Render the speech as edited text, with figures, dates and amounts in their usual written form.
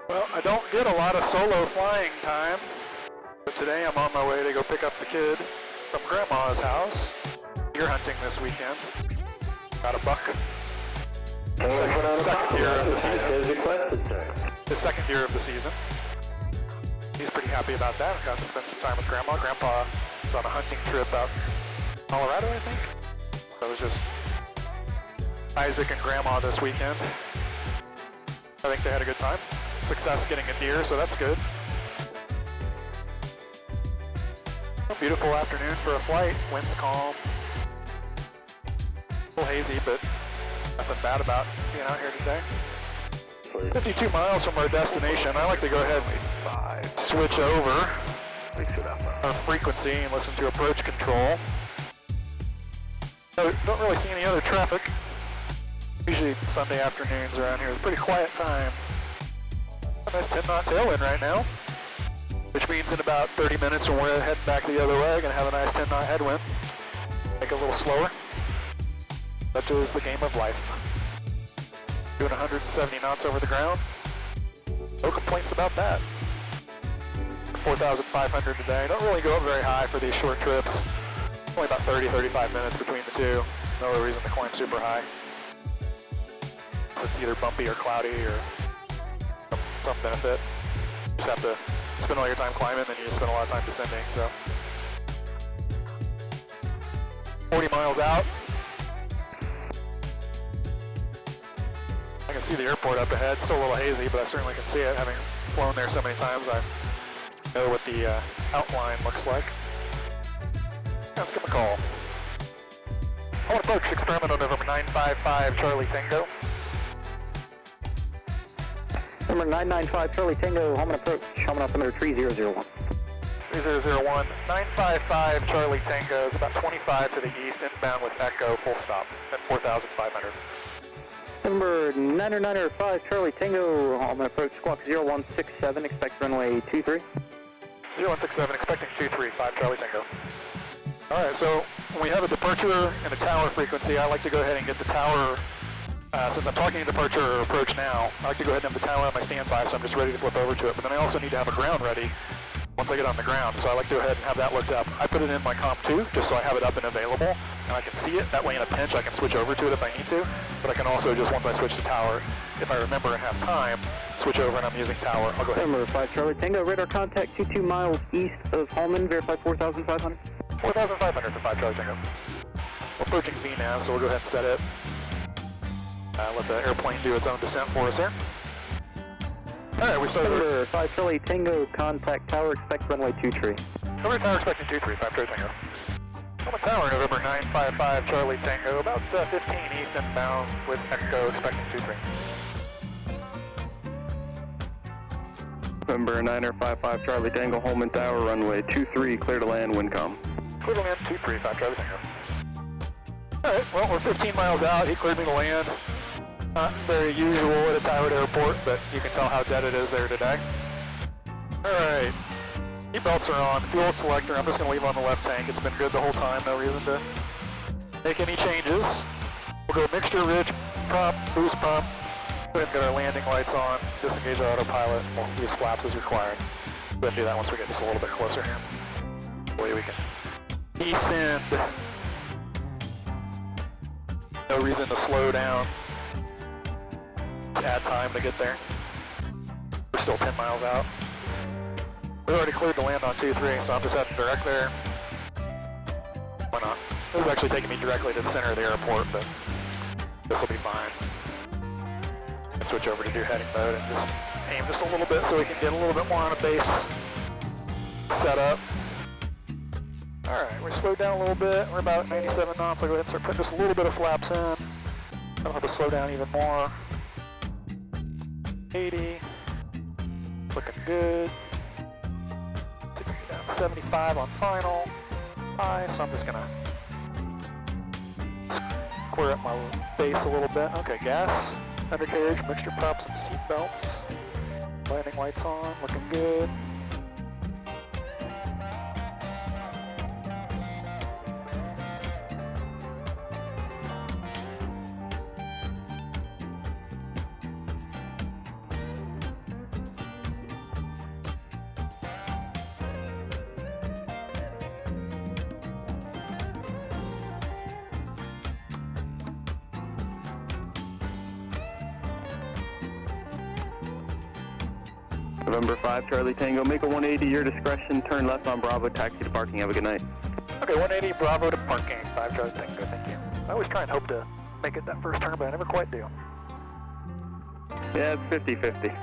Well, I don't get a lot of solo flying time, but today I'm on my way to go pick up the kid from Grandma's house. Deer hunting this weekend. Got a buck. Second year of the season. The second year of the season. He's pretty happy about that. Got to spend some time with Grandma. Grandpa was on a hunting trip out in Colorado, I think. So it was just Isaac and Grandma this weekend. I think they had a good time. Success getting a deer, so that's good. A beautiful afternoon for a flight. Wind's calm. A little hazy, but nothing bad about being out here today. 52 miles from our destination. I like to go ahead and switch over our frequency and listen to approach control. So don't really see any other traffic. Usually Sunday afternoons around here is a pretty quiet time. A nice 10-knot tailwind right now, which means in about 30 minutes when we're heading back the other way, gonna have a nice 10-knot headwind. Make it a little slower. Such is the game of life. Doing 170 knots over the ground. No complaints about that. 4,500 today. Don't really go up very high for these short trips. Only about 30-35 minutes between the two. No other reason to climb super high. So it's either bumpy or cloudy or some benefit. You just have to spend all your time climbing, and you just spend a lot of time descending. So 40 miles out. I can see the airport up ahead. Still a little hazy, but I certainly can see it. Having flown there so many times, I know what the outline looks like. Let's give him a call. I want to approach experiment on November 955 Charlie Tango. Number 995 Charlie Tango, home and approach, home and altimeter 3001. 3001, 955 Charlie Tango is about 25 to the east, inbound with Echo, full stop at 4,500. Number 995 Charlie Tango, home and approach, squawk 0167, expect runway 23. 0167, expecting 235 Charlie Tango. Alright, so when we have a departure and a tower frequency, I like to go ahead and get the tower. Since I'm talking departure or approach now, I like to go ahead and have the tower on my standby, so I'm just ready to flip over to it. But then I also need to have a ground ready once I get on the ground, so I like to go ahead and have that looked up. I put it in my comp 2, just so I have it up and available, and I can see it. That way in a pinch I can switch over to it if I need to, but I can also just, once I switch to tower, if I remember and have time, switch over and I'm using tower. I'll go ahead. Number 5 Charlie Tango, radar contact 22 miles east of Holman, verify 4,500. 4,500 for 5 Charlie Tango. We're approaching VNAV, so we'll go ahead and set it. Let the airplane do its own descent for us here. Alright, we started. Number 5 Charlie Tango, contact tower, expect runway 23. November tower expecting 23, 5 Charlie Tango. Coleman Tower, November 955 Charlie Tango, about 15 east inbound with Echo, expecting 23. November 955 Charlie Tango, Holman Tower, runway 23, clear to land, Windcom. Clear to land, 23, 5 Charlie Tango. Alright, well, we're 15 miles out. He cleared me to land. Not very usual at a Tyward airport, but you can tell how dead it is there today. Alright, seatbelts are on. Fuel selector, I'm just going to leave on the left tank. It's been good the whole time, no reason to make any changes. We'll go mixture, ridge, prop, boost pump. Go ahead and get our landing lights on, disengage our autopilot, and we'll use flaps as required. Go ahead and do that once we get just a little bit closer here. That way we can descend. No reason to slow down. To add time to get there. We're still 10 miles out. We already cleared to land on 2-3, so I'm just heading direct there. Why not? This is actually taking me directly to the center of the airport, but this will be fine. And switch over to do heading mode and just aim just a little bit so we can get a little bit more on a base set up. Alright, we're slowed down a little bit. We're about 97 knots. I'll go ahead and start putting just a little bit of flaps in. I'll have to slow down even more. 80. Looking good. Down to 75 on final. High, so I'm just gonna square up my base a little bit. Okay, gas, undercarriage, mixture props, and seat belts. Landing lights on, looking good. November 5, Charlie Tango, make a 180, your discretion, turn left on Bravo, taxi to parking, have a good night. Okay, 180 Bravo to parking, 5 Charlie Tango, thank you. I always try and hope to make it that first turn, but I never quite do. Yeah, it's 50-50.